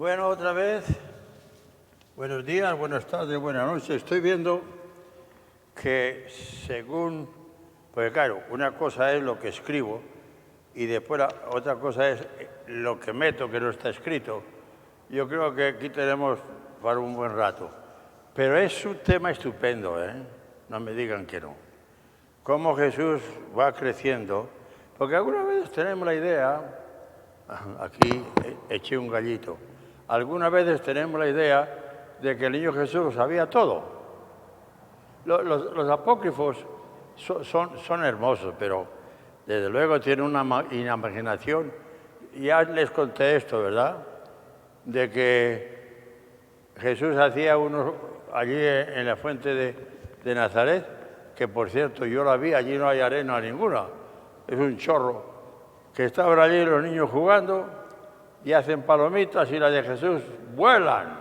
Bueno, otra vez, buenos días, buenas tardes, buenas noches. Estoy viendo que según, pues claro, una cosa es lo que escribo y después otra cosa es lo que meto que no está escrito. Yo creo que aquí tenemos para un buen rato. Pero es un tema estupendo, ¿eh? No me digan que no. Cómo Jesús va creciendo, porque algunas veces tenemos la idea, aquí eché un gallito, algunas veces tenemos la idea de que el niño Jesús lo sabía todo. Los apócrifos son hermosos, pero desde luego tienen una imaginación. Ya les conté esto, ¿verdad? De que Jesús hacía unos allí en la fuente de Nazaret, que por cierto yo la vi, allí no hay arena ninguna, es un chorro, que estaban allí los niños jugando y hacen palomitas y las de Jesús vuelan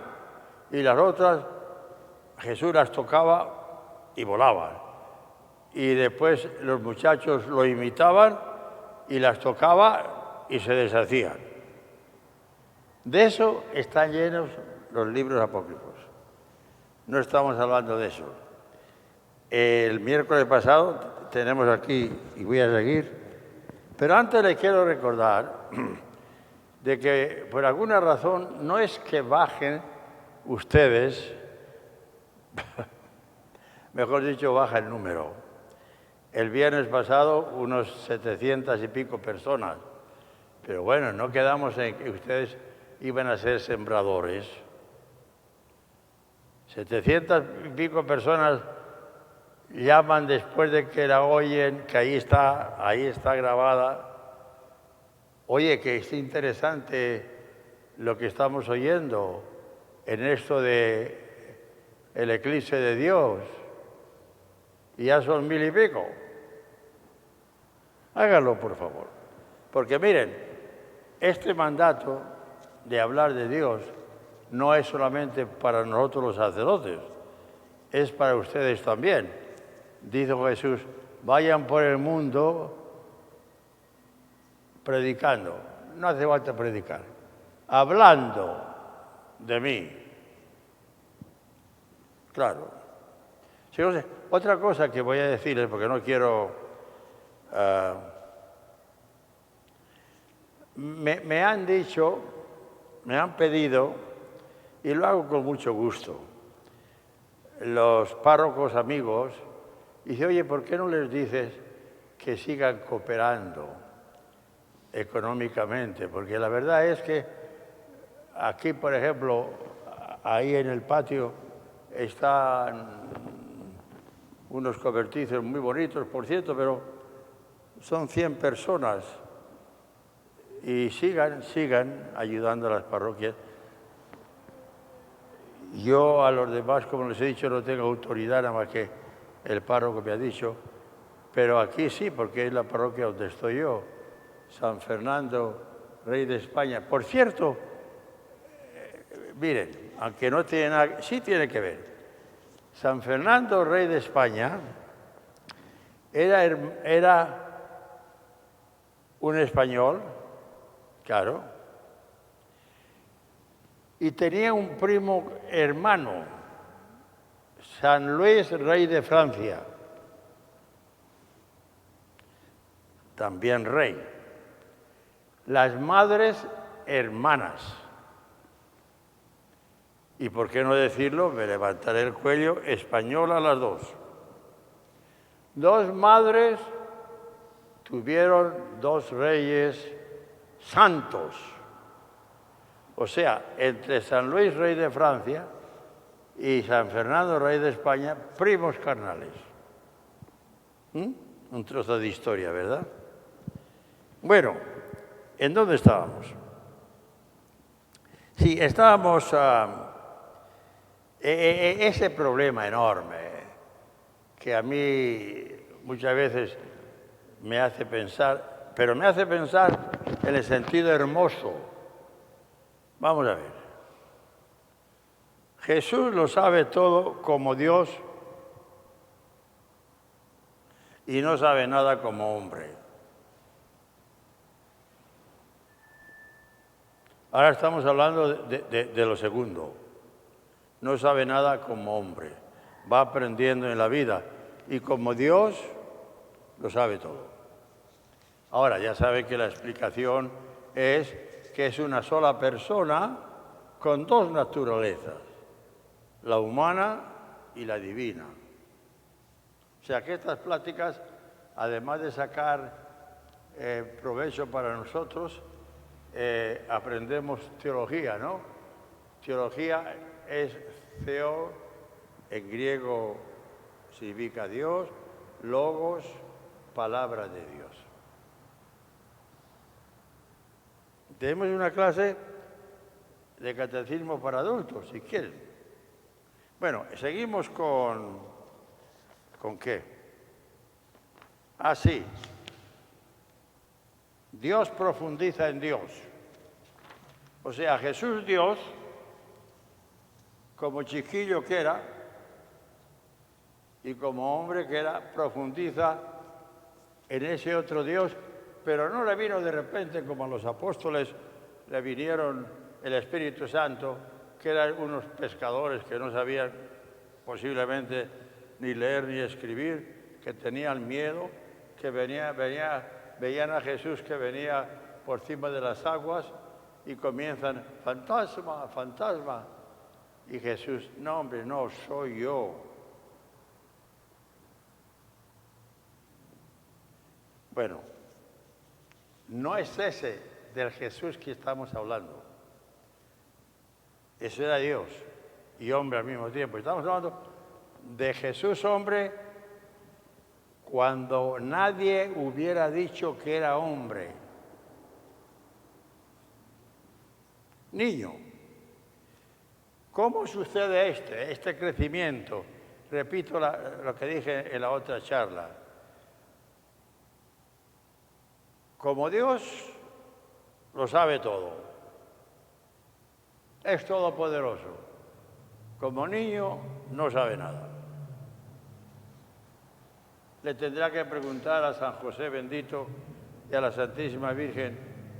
y las otras Jesús las tocaba y volaban. Y después los muchachos lo imitaban y las tocaba y se deshacían. De eso están llenos los libros apócrifos. No estamos hablando de eso. El miércoles pasado tenemos aquí, y voy a seguir, pero antes les quiero recordar de que por alguna razón no es que bajen ustedes, mejor dicho, baja el número. El viernes pasado unos 700 y pico personas, pero bueno, no quedamos en que ustedes iban a ser sembradores. 700 y pico personas llaman después de que la oyen, que ahí está grabada. Oye, que es interesante lo que estamos oyendo en esto de el eclipse de Dios. Y ya son 1000 y pico. Háganlo, por favor. Porque miren, este mandato de hablar de Dios no es solamente para nosotros los sacerdotes, es para ustedes también. Dijo Jesús, vayan por el mundo predicando. No hace falta predicar. Hablando de mí. Claro. Otra cosa que voy a decirles, porque no quiero... me han dicho, me han pedido, y lo hago con mucho gusto, los párrocos amigos, dice, oye, ¿por qué no les dices que sigan cooperando económicamente? Porque la verdad es que aquí, por ejemplo, ahí en el patio están unos cobertizos muy bonitos, por cierto, pero son 100 personas y sigan ayudando a las parroquias. Yo a los demás, como les he dicho, no tengo autoridad, nada más que el párroco me ha dicho, pero aquí sí, porque es la parroquia donde estoy yo, San Fernando, Rey de España. Por cierto, miren, aunque no tiene nada, sí tiene que ver. San Fernando, Rey de España, era un español, claro, y tenía un primo hermano, San Luis, rey de Francia, también rey. Las madres hermanas. Y por qué no decirlo, me levantaré el cuello, española las dos. Dos madres tuvieron dos reyes santos. O sea, entre San Luis, rey de Francia, y San Fernando, rey de España, primos carnales. Un trozo de historia, ¿verdad? Bueno, ¿en dónde estábamos? Sí, estábamos... ese problema enorme que a mí muchas veces me hace pensar, pero me hace pensar en el sentido hermoso. Vamos a ver. Jesús lo sabe todo como Dios y no sabe nada como hombre. Ahora estamos hablando de lo segundo. No sabe nada como hombre. Va aprendiendo en la vida. Y como Dios, lo sabe todo. Ahora, ya sabe que la explicación es que es una sola persona con dos naturalezas, la humana y la divina. O sea que estas pláticas, además de sacar provecho para nosotros, aprendemos teología, ¿no? Teología es theo, en griego significa Dios, logos, palabra de Dios. Tenemos una clase de catecismo para adultos, si quieren. Bueno, seguimos ¿con qué? Ah, sí. Dios profundiza en Dios. O sea, Jesús Dios, como chiquillo que era, y como hombre que era, profundiza en ese otro Dios, pero no le vino de repente como a los apóstoles le vinieron el Espíritu Santo, que eran unos pescadores que no sabían posiblemente ni leer ni escribir, que tenían miedo, que veían a Jesús que venía por encima de las aguas y comienzan, fantasma, fantasma. Y Jesús, no hombre, no, soy yo. Bueno, no es ese del Jesús que estamos hablando. Ese era Dios y hombre al mismo tiempo. Estamos hablando de Jesús hombre cuando nadie hubiera dicho que era hombre. Niño. ¿Cómo sucede este crecimiento? Repito lo que dije en la otra charla. Como Dios lo sabe todo, es todopoderoso. Como niño no sabe nada. Le tendrá que preguntar a San José bendito y a la Santísima Virgen,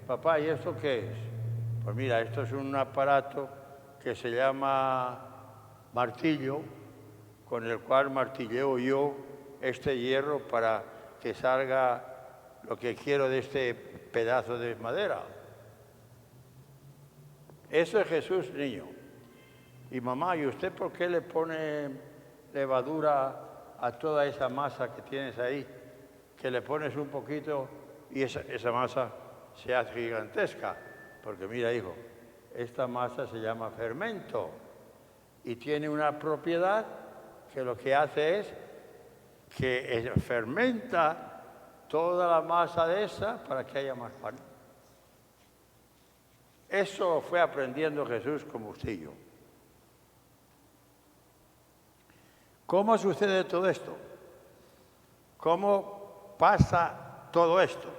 papá, ¿y esto qué es? Pues mira, esto es un aparato que se llama martillo, con el cual martilleo yo este hierro para que salga lo que quiero de este pedazo de madera. Eso es Jesús niño. Y mamá, ¿y usted por qué le pone levadura a toda esa masa que tienes ahí? Que le pones un poquito y esa masa se hace gigantesca. Porque mira, hijo, esta masa se llama fermento y tiene una propiedad que lo que hace es que fermenta toda la masa de esa para que haya más pan. Eso fue aprendiendo Jesús como usted y yo. ¿Cómo sucede todo esto? ¿Cómo pasa todo esto?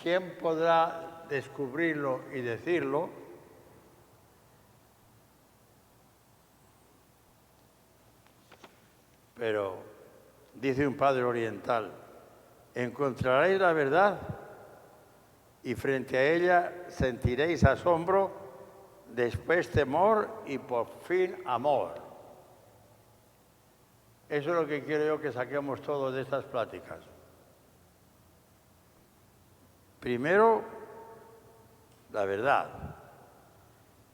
¿Quién podrá descubrirlo y decirlo? Pero dice un padre oriental, encontraréis la verdad y frente a ella sentiréis asombro, después temor y por fin amor. Eso es lo que quiero yo que saquemos todos de estas pláticas. Primero, la verdad.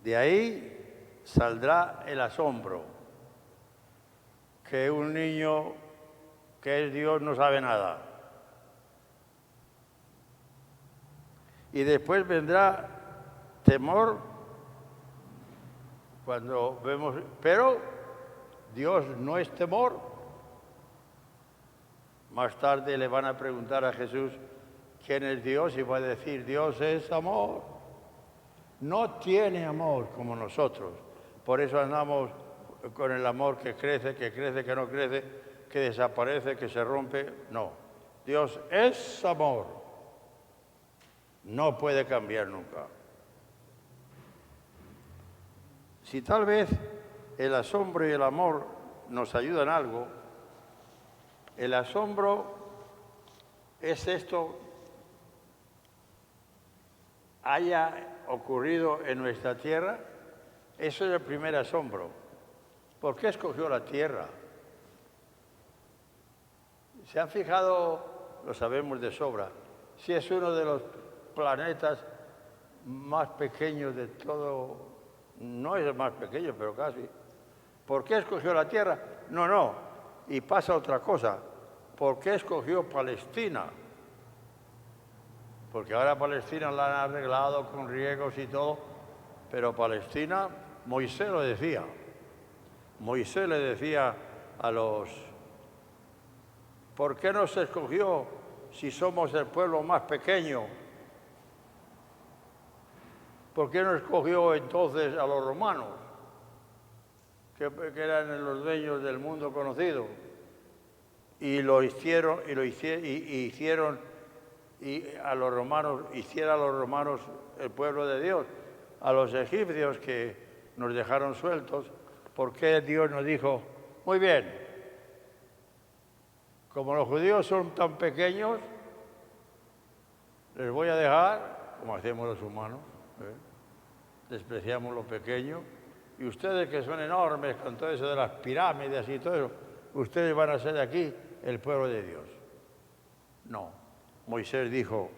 De ahí saldrá el asombro, que un niño que es Dios no sabe nada. Y después vendrá temor cuando vemos, pero Dios no es temor. Más tarde le van a preguntar a Jesús quién es Dios y va a decir, Dios es amor. No tiene amor como nosotros. Por eso andamos con el amor que crece, que no crece, que desaparece, que se rompe. No, Dios es amor. No puede cambiar nunca. Si tal vez el asombro y el amor nos ayudan algo, el asombro es esto. haya ocurrido en nuestra tierra, eso es el primer asombro. ¿Por qué escogió la tierra? ¿Se han fijado? Lo sabemos de sobra. Si es uno de los planetas más pequeños de todo, no es el más pequeño, pero casi. ¿Por qué escogió la tierra? No. Y pasa otra cosa. ¿Por qué escogió Palestina? Porque ahora Palestina la han arreglado con riegos y todo, pero Palestina, Moisés lo decía. Moisés le decía a los... ¿Por qué no se escogió si somos el pueblo más pequeño? ¿Por qué no escogió entonces a los romanos, que eran los dueños del mundo conocido? Y lo hicieron, y a los romanos, hiciera a los romanos el pueblo de Dios. A los egipcios que nos dejaron sueltos, ¿por qué Dios nos dijo, muy bien, como los judíos son tan pequeños, les voy a dejar, como hacemos los humanos, despreciamos lo pequeño, y ustedes que son enormes con todo eso de las pirámides y todo eso, ustedes van a ser aquí el pueblo de Dios. No, Moisés dijo,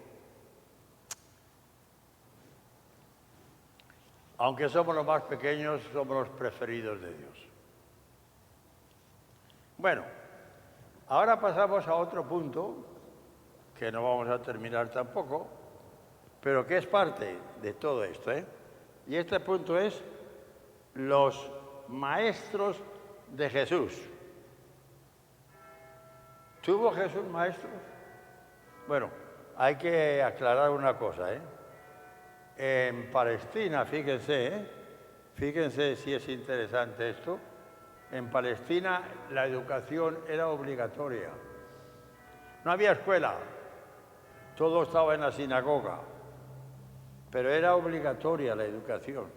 aunque somos los más pequeños, somos los preferidos de Dios. Bueno, ahora pasamos a otro punto, que no vamos a terminar tampoco, pero que es parte de todo esto, Y este punto es los maestros de Jesús. ¿Tuvo Jesús maestros? Bueno, hay que aclarar una cosa, En Palestina, fíjense si es interesante esto, en Palestina la educación era obligatoria. No había escuela, todo estaba en la sinagoga, pero era obligatoria la educación.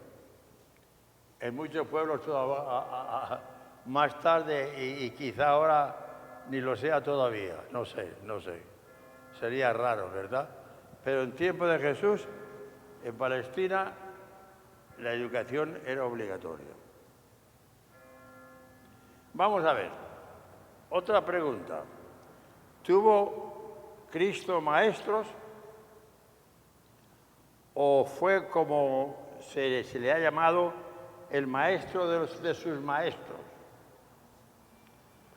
En muchos pueblos todavía, más tarde, y quizá ahora ni lo sea todavía, no sé. Sería raro, ¿verdad? Pero en tiempo de Jesús, en Palestina, la educación era obligatoria. Vamos a ver, otra pregunta. ¿Tuvo Cristo maestros o fue como se le ha llamado el maestro de sus maestros?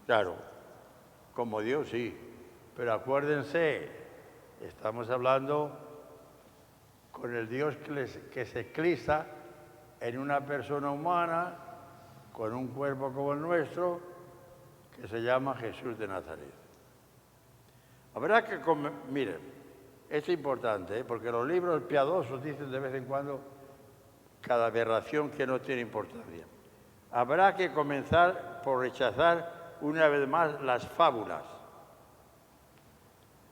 Claro, como Dios sí, pero acuérdense, estamos hablando con el Dios que se clisa en una persona humana con un cuerpo como el nuestro, que se llama Jesús de Nazaret. Habrá que, miren, es importante, porque los libros piadosos dicen de vez en cuando cada aberración que no tiene importancia. Habrá que comenzar por rechazar una vez más las fábulas.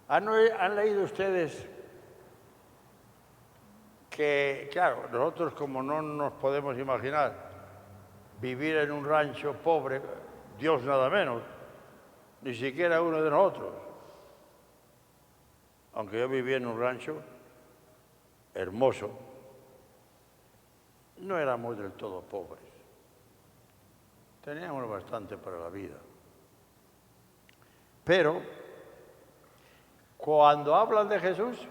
¿Han leído ustedes que, claro, nosotros como no nos podemos imaginar vivir en un rancho pobre, Dios nada menos, ni siquiera uno de nosotros? Aunque yo vivía en un rancho hermoso, no éramos del todo pobres. Teníamos bastante para la vida. Pero, cuando hablan de Jesús,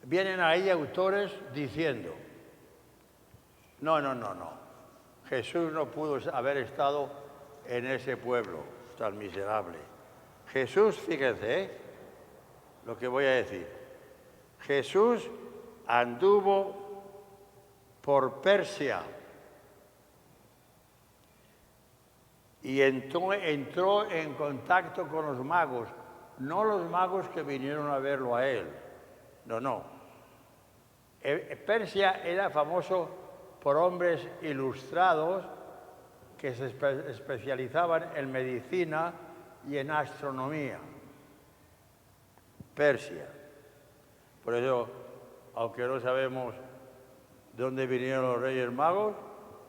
vienen ahí autores diciendo, no. Jesús no pudo haber estado en ese pueblo tan miserable. Jesús, fíjense, lo que voy a decir. Jesús anduvo por Persia y entró en contacto con los magos, no los magos que vinieron a verlo a él, no. Persia era famoso por hombres ilustrados que se especializaban en medicina y en astronomía. Persia. Por eso, aunque no sabemos dónde vinieron los Reyes Magos,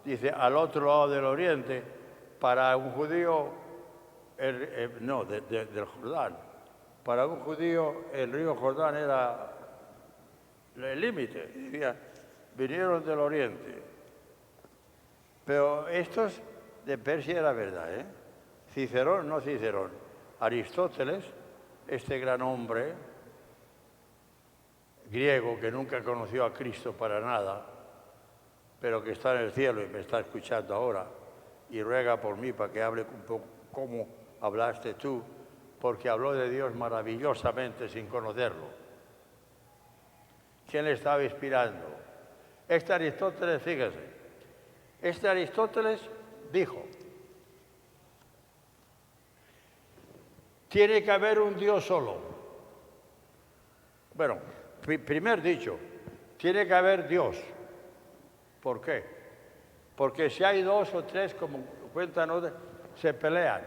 dice al otro lado del Oriente, para un judío, del Jordán. Para un judío el río Jordán era el límite. Decía, vinieron del oriente. Pero estos de Persia era verdad, ¿eh? Cicerón, no Cicerón. Aristóteles, este gran hombre griego que nunca conoció a Cristo para nada, pero que está en el cielo y me está escuchando ahora, y ruega por mí para que hable un poco como hablaste tú, porque habló de Dios maravillosamente sin conocerlo. ¿Quién le estaba inspirando? Este Aristóteles, fíjese, este Aristóteles dijo, tiene que haber un Dios solo. Bueno, primer dicho, tiene que haber Dios. ¿Por qué? Porque si hay dos o tres, como cuentan otros, se pelean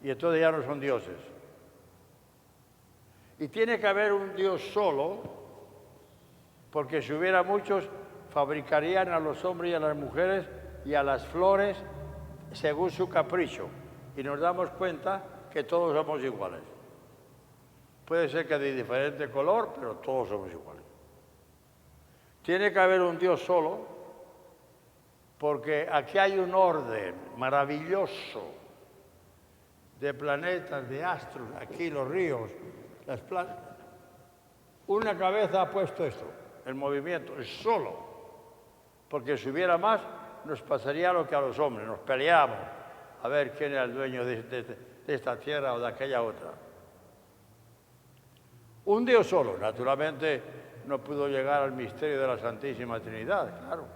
y entonces ya no son dioses. Y tiene que haber un Dios solo, porque si hubiera muchos, fabricarían a los hombres y a las mujeres y a las flores según su capricho. Y nos damos cuenta que todos somos iguales. Puede ser que de diferente color, pero todos somos iguales. Tiene que haber un Dios solo, porque aquí hay un orden maravilloso de planetas, de astros, aquí los ríos, las plantas. Una cabeza ha puesto esto, el movimiento, es solo, porque si hubiera más, nos pasaría lo que a los hombres, nos peleamos a ver quién era el dueño de esta tierra o de aquella otra. Un Dios solo, naturalmente no pudo llegar al misterio de la Santísima Trinidad, claro.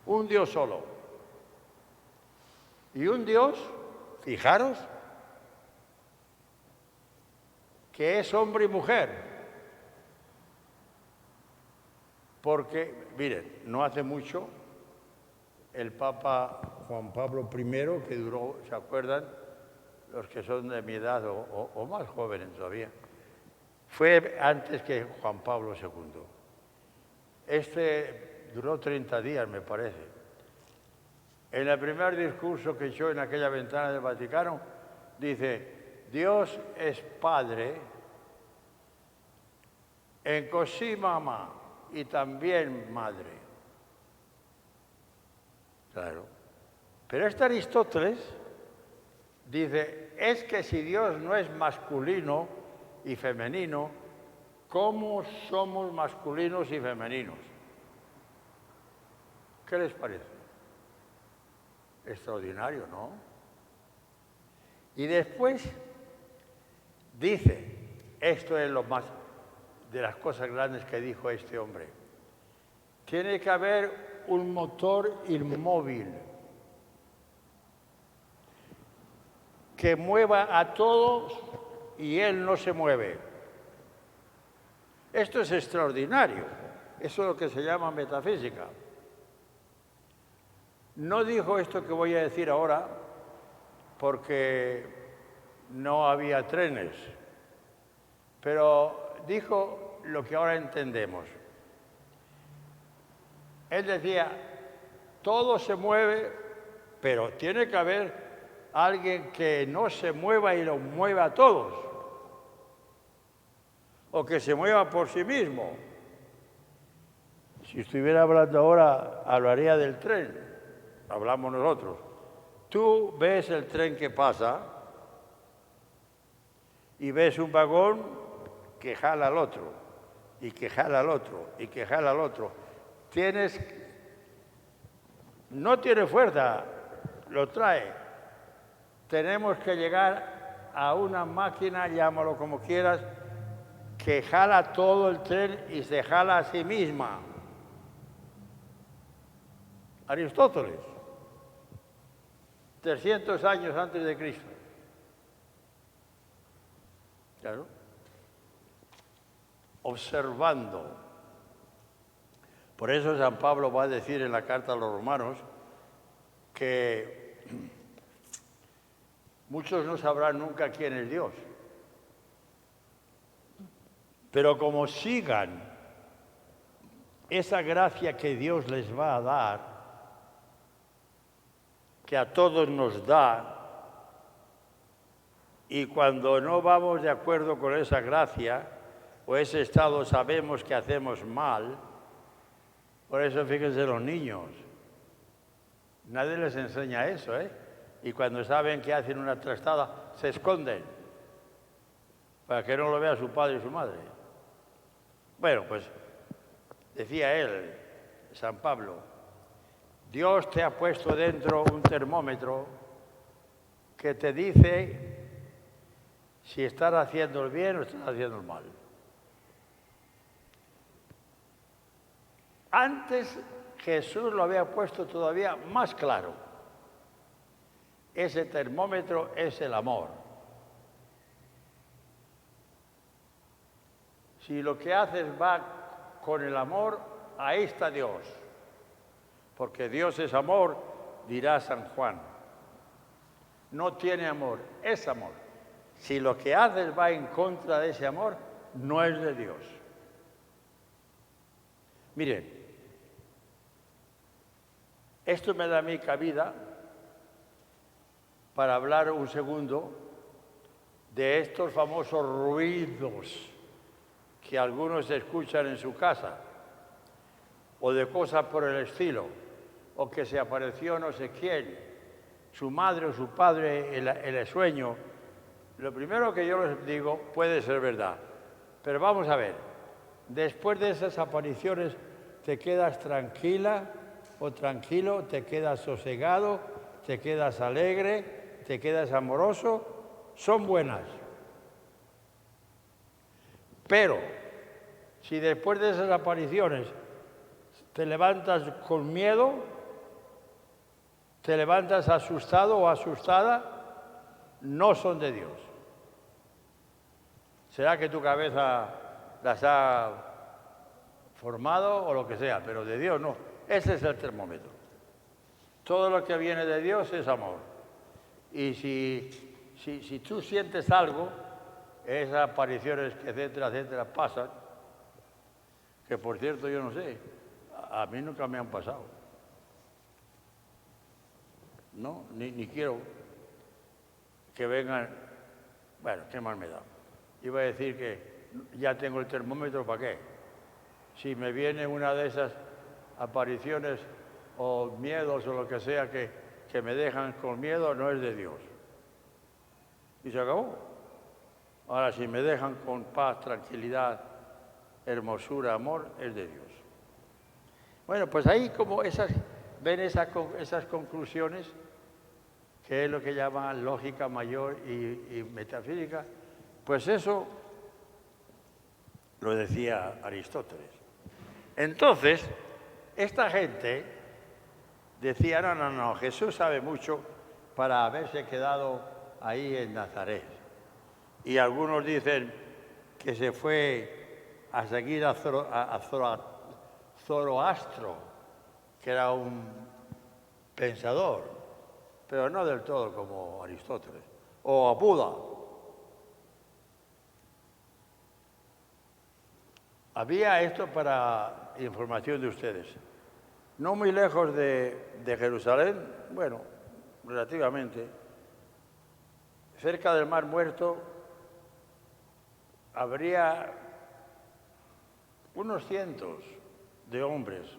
Un Dios solo. Y un Dios, fijaros, que es hombre y mujer. Porque, miren, no hace mucho, el Papa Juan Pablo I, que duró, ¿se acuerdan? Los que son de mi edad o más jóvenes todavía, fue antes que Juan Pablo II. Este duró 30 días, me parece. En el primer discurso que echó en aquella ventana del Vaticano, dice, Dios es Padre en così mamá y también Madre. Claro. Pero este Aristóteles dice, es que si Dios no es masculino y femenino, ¿cómo somos masculinos y femeninos? ¿Qué les parece? Extraordinario, ¿no? Y después dice, esto es lo más de las cosas grandes que dijo este hombre, tiene que haber un motor inmóvil que mueva a todos y él no se mueve. Esto es extraordinario. Eso es lo que se llama metafísica. No dijo esto que voy a decir ahora porque no había trenes, pero dijo lo que ahora entendemos. Él decía, todo se mueve, pero tiene que haber alguien que no se mueva y lo mueva a todos, o que se mueva por sí mismo. Si estuviera hablando ahora, hablaría del tren, hablamos nosotros. Tú ves el tren que pasa y ves un vagón que jala al otro, y que jala al otro, y que jala al otro. No tiene fuerza, lo trae. Tenemos que llegar a una máquina, llámalo como quieras, que jala todo el tren y se jala a sí misma. Aristóteles, 300 años antes de Cristo. Claro. Observando. Por eso San Pablo va a decir en la carta a los romanos que muchos no sabrán nunca quién es Dios. Pero como sigan esa gracia que Dios les va a dar, que a todos nos da, y cuando no vamos de acuerdo con esa gracia, o ese estado sabemos que hacemos mal. Por eso fíjense los niños. Nadie les enseña eso, ¿eh? Y cuando saben que hacen una trastada, se esconden para que no lo vea su padre y su madre. Bueno, pues decía él, San Pablo, Dios te ha puesto dentro un termómetro que te dice si estás haciendo el bien o estás haciendo el mal. Antes Jesús lo había puesto todavía más claro. Ese termómetro es el amor. Si lo que haces va con el amor, ahí está Dios. Porque Dios es amor, dirá San Juan. No tiene amor, es amor. Si lo que haces va en contra de ese amor, no es de Dios. Miren, esto me da a mí cabida para hablar un segundo de estos famosos ruidos que algunos escuchan en su casa, o de cosas por el estilo, o que se apareció no sé quién, su madre o su padre en el sueño. Lo primero que yo les digo puede ser verdad, pero vamos a ver, después de esas apariciones, ¿te quedas tranquila o tranquilo? ¿Te quedas sosegado? ¿Te quedas alegre? ¿Te quedas amoroso? Son buenas. Pero si después de esas apariciones te levantas con miedo, te levantas asustado o asustada, no son de Dios. Será que tu cabeza las ha formado o lo que sea, pero de Dios no. Ese es el termómetro. Todo lo que viene de Dios es amor. Y si tú sientes algo, esas apariciones, etcétera, etcétera, pasan, que por cierto yo no sé, a mí nunca me han pasado. No, ni quiero que vengan. Bueno, qué mal me da. Iba a decir que ya tengo el termómetro, ¿para qué? Si me viene una de esas apariciones o miedos o lo que sea que me dejan con miedo, no es de Dios. Y se acabó. Ahora, si me dejan con paz, tranquilidad, hermosura, amor, es de Dios. Bueno, pues ahí como ven esas conclusiones, que es lo que llaman lógica mayor y metafísica, pues eso lo decía Aristóteles. Entonces, esta gente decía, no, Jesús sabe mucho para haberse quedado ahí en Nazaret. Y algunos dicen que se fue a seguir a Zoroastro, que era un pensador, pero no del todo como Aristóteles, o a Buda. Había esto para información de ustedes. No muy lejos de Jerusalén, bueno, relativamente, cerca del Mar Muerto, habría unos cientos de hombres,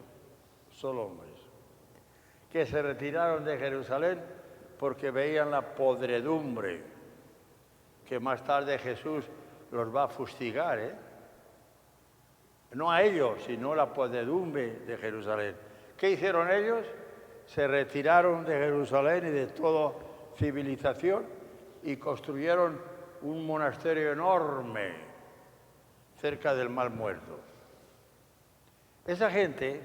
solo hombres, que se retiraron de Jerusalén porque veían la podredumbre, que más tarde Jesús los va a fustigar, ¿eh? No a ellos, sino la podredumbre de Jerusalén. ¿Qué hicieron ellos? Se retiraron de Jerusalén y de toda civilización y construyeron un monasterio enorme cerca del Mar Muerto. Esa gente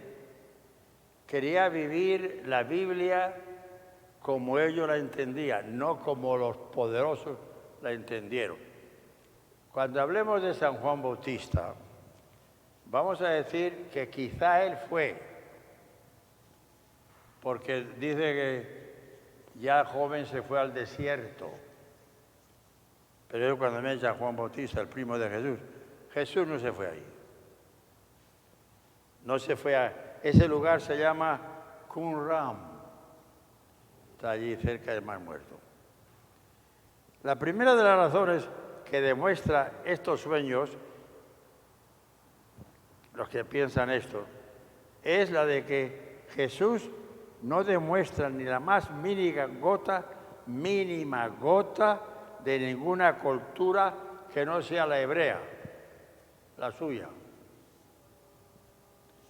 quería vivir la Biblia como ellos la entendían, no como los poderosos la entendieron. Cuando hablemos de San Juan Bautista, vamos a decir que quizá él fue, porque dice que ya joven se fue al desierto. Pero yo cuando me echa Juan Bautista, el primo de Jesús, Jesús no se fue ahí. No se fue a... Ese lugar se llama Qumran. Está allí cerca del Mar Muerto. La primera de las razones que demuestra estos sueños los que piensan esto, es la de que Jesús no demuestra ni la más mínima gota de ninguna cultura que no sea la hebrea, la suya.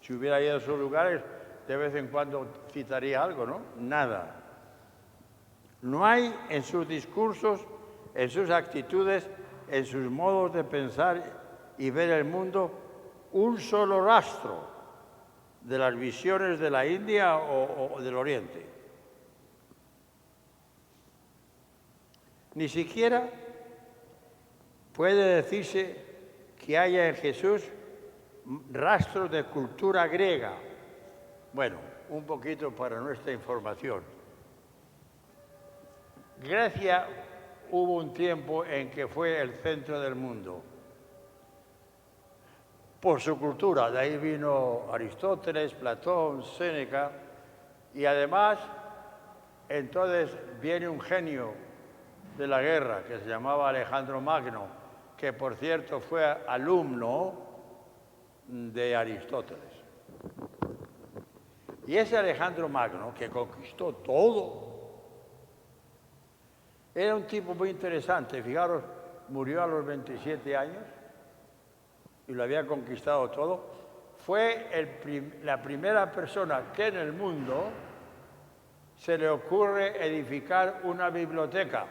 Si hubiera ido a esos lugares, de vez en cuando citaría algo, ¿no? Nada. No hay en sus discursos, en sus actitudes, en sus modos de pensar y ver el mundo, un solo rastro de las visiones de la India o del Oriente. Ni siquiera puede decirse que haya en Jesús rastros de cultura griega. Bueno, un poquito para nuestra información. Grecia hubo un tiempo en que fue el centro del mundo por su cultura. De ahí vino Aristóteles, Platón, Séneca, y además entonces viene un genio de la guerra que se llamaba Alejandro Magno, que por cierto fue alumno de Aristóteles. Y ese Alejandro Magno, que conquistó todo, era un tipo muy interesante. Fijaros, murió a los 27 años y lo había conquistado todo. Fue la primera persona que en el mundo se le ocurre edificar una biblioteca.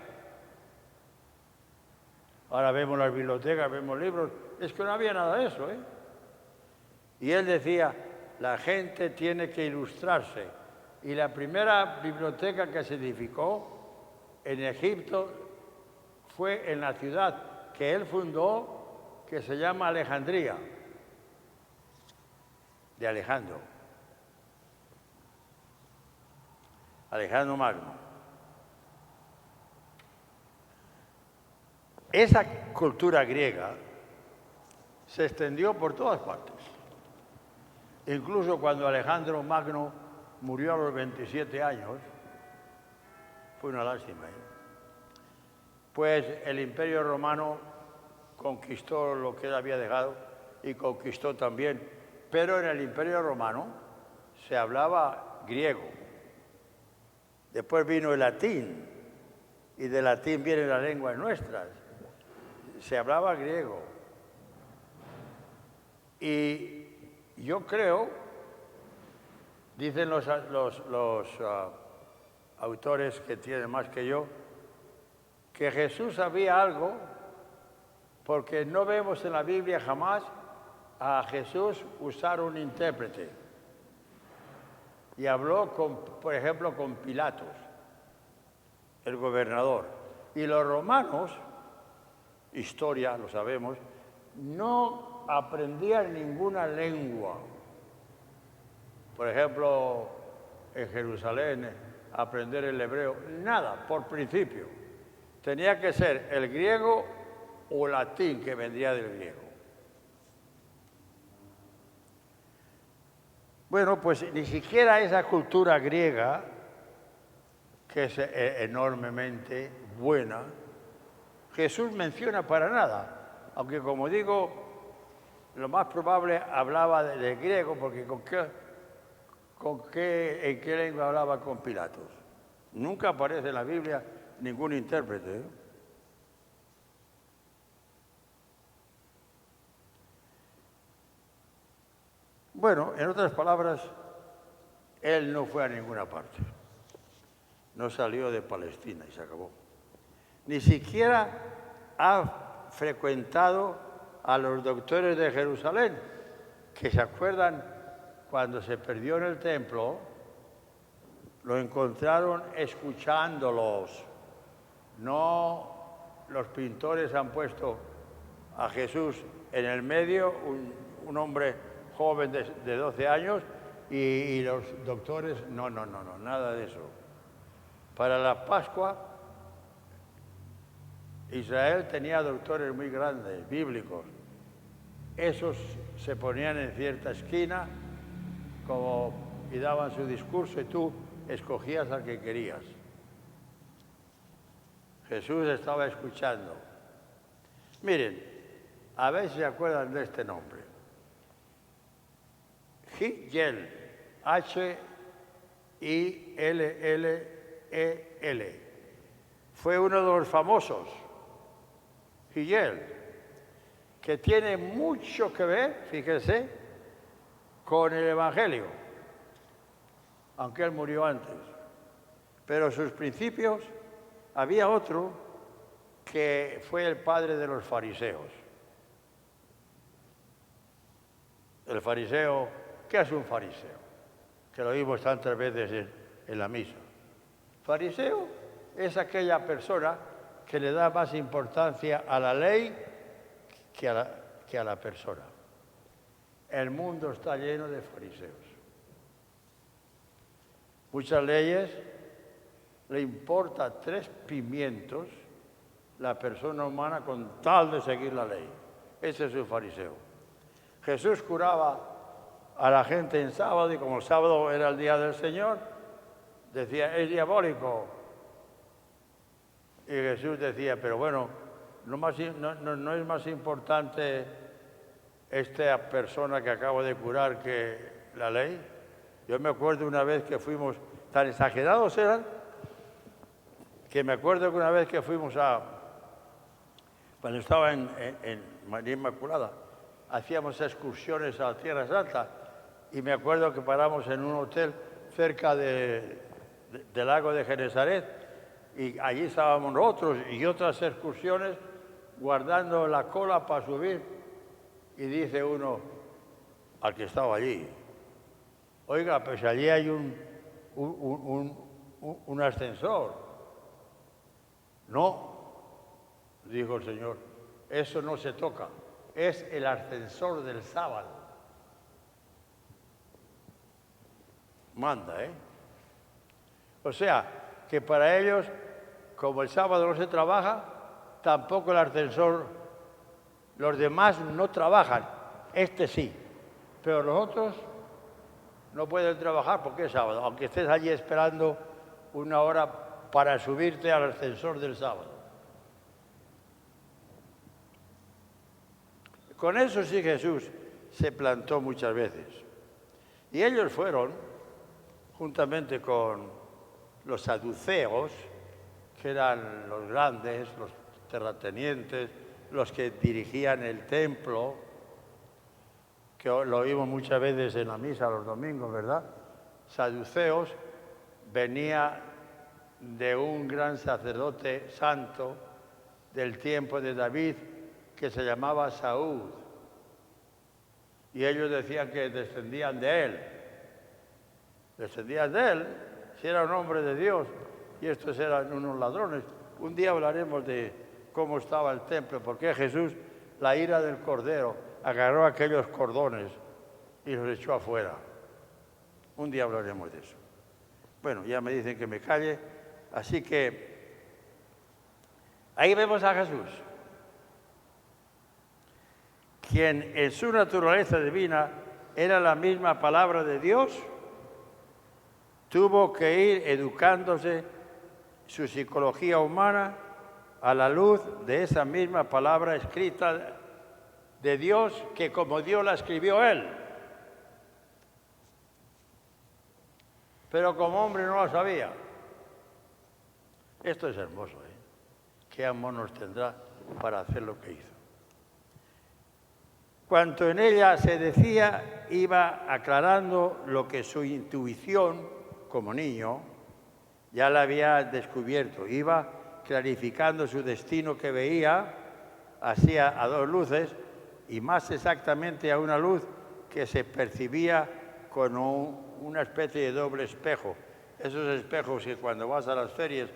Ahora vemos las bibliotecas, vemos libros. Es que no había nada de eso, ¿eh? Y él decía, la gente tiene que ilustrarse. Y la primera biblioteca que se edificó en Egipto fue en la ciudad que él fundó, que se llama Alejandría, de Alejandro Magno. Esa cultura griega se extendió por todas partes. Incluso cuando Alejandro Magno murió a los 27 años, fue una lástima, pues el Imperio Romano conquistó lo que él había dejado y conquistó también, pero en el Imperio Romano se hablaba griego. Después vino el latín, y del latín vienen las lenguas nuestras. Se hablaba griego. Y yo creo, dicen los autores que tienen más que yo, que Jesús sabía algo, porque no vemos en la Biblia jamás a Jesús usar un intérprete. Y habló, por ejemplo, con Pilatos, el gobernador. Y los romanos, historia, lo sabemos, no aprendían ninguna lengua. Por ejemplo, en Jerusalén, aprender el hebreo, nada, por principio. Tenía que ser el griego o latín, que vendría del griego. Bueno, pues ni siquiera esa cultura griega, que es enormemente buena, Jesús menciona para nada. Aunque, como digo, lo más probable hablaba de griego, porque ¿en qué lengua hablaba con Pilatos? Nunca aparece en la Biblia ningún intérprete, ¿eh? Bueno, en otras palabras, él no fue a ninguna parte. No salió de Palestina y se acabó. Ni siquiera ha frecuentado a los doctores de Jerusalén, que se acuerdan cuando se perdió en el templo, lo encontraron escuchándolos. No, los pintores han puesto a Jesús en el medio, un hombre joven de 12 años, y los doctores, no, nada de eso. Para la Pascua, Israel tenía doctores muy grandes, bíblicos. Esos se ponían en cierta esquina y daban su discurso y tú escogías al que querías. Jesús estaba escuchando. Miren, a ver si se acuerdan de este nombre. Hillel, Hillel. Fue uno de los famosos, Hillel, que tiene mucho que ver, fíjense, con el Evangelio, aunque él murió antes. Pero sus principios, había otro que fue el padre de los fariseos. El fariseo, ¿qué es un fariseo? Que lo vimos tantas veces en la misa. Fariseo es aquella persona que le da más importancia a la ley que a la persona. El mundo está lleno de fariseos. Muchas leyes le importa 3 pimientos la persona humana con tal de seguir la ley. Ese es un fariseo. Jesús curaba a la gente en sábado y como el sábado era el día del Señor, decía, es diabólico. Y Jesús decía, pero bueno, no es más importante esta persona que acabo de curar que la ley. Yo me acuerdo una vez que fuimos, tan exagerados eran, que me acuerdo que una vez que fuimos cuando estaba en María Inmaculada, hacíamos excursiones a la Tierra Santa y me acuerdo que paramos en un hotel cerca del lago de Genesaret y allí estábamos nosotros y otras excursiones guardando la cola para subir y dice uno al que estaba allí, oiga, pues allí hay un ascensor. No, dijo el Señor, eso no se toca, es el ascensor del sábado. Manda, ¿eh? O sea, que para ellos, como el sábado no se trabaja, tampoco el ascensor, los demás no trabajan, este sí, pero los otros no pueden trabajar porque es sábado, aunque estés allí esperando una hora para subirte al ascensor del sábado. Con eso sí Jesús se plantó muchas veces. Y ellos fueron, juntamente con los saduceos, que eran los grandes, los terratenientes, los que dirigían el templo, que lo oímos muchas veces en la misa los domingos, ¿verdad? Saduceos venía de un gran sacerdote santo del tiempo de David que se llamaba Saúl. Y ellos decían que descendían de él. Descendían de él, si era un hombre de Dios, y estos eran unos ladrones. Un día hablaremos de cómo estaba el templo, porque Jesús, la ira del Cordero, agarró aquellos cordones y los echó afuera. Un día hablaremos de eso. Bueno, ya me dicen que me calle, así que ahí vemos a Jesús, quien en su naturaleza divina era la misma palabra de Dios, tuvo que ir educándose su psicología humana a la luz de esa misma palabra escrita de Dios, que como Dios la escribió Él. Pero como hombre no la sabía. Esto es hermoso, ¿eh? Qué amor nos tendrá para hacer lo que hizo. Cuanto en ella se decía, iba aclarando lo que su intuición, como niño, ya la había descubierto. Iba clarificando su destino que veía, hacía a 2 luces, y más exactamente a una luz que se percibía con una especie de doble espejo. Esos espejos que cuando vas a las ferias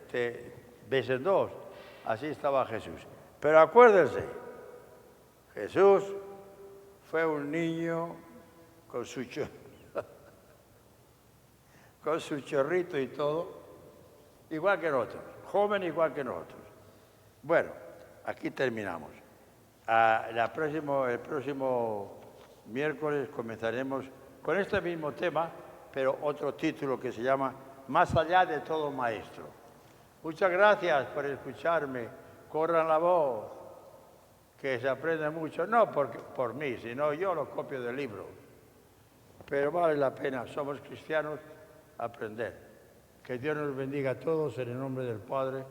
te ves en 2. Así estaba Jesús. Pero acuérdense, Jesús fue un niño con su chorrito y todo, igual que nosotros, joven igual que nosotros. Bueno, aquí terminamos. El próximo miércoles comenzaremos con este mismo tema, pero otro título que se llama Más allá de todo maestro. Muchas gracias por escucharme. Corran la voz. que se aprende mucho, no por mí, sino yo lo copio del libro. Pero vale la pena, somos cristianos, aprender. Que Dios nos bendiga a todos en el nombre del Padre,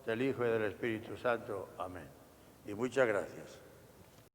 del Hijo y del Espíritu Santo. Amén. Y muchas gracias.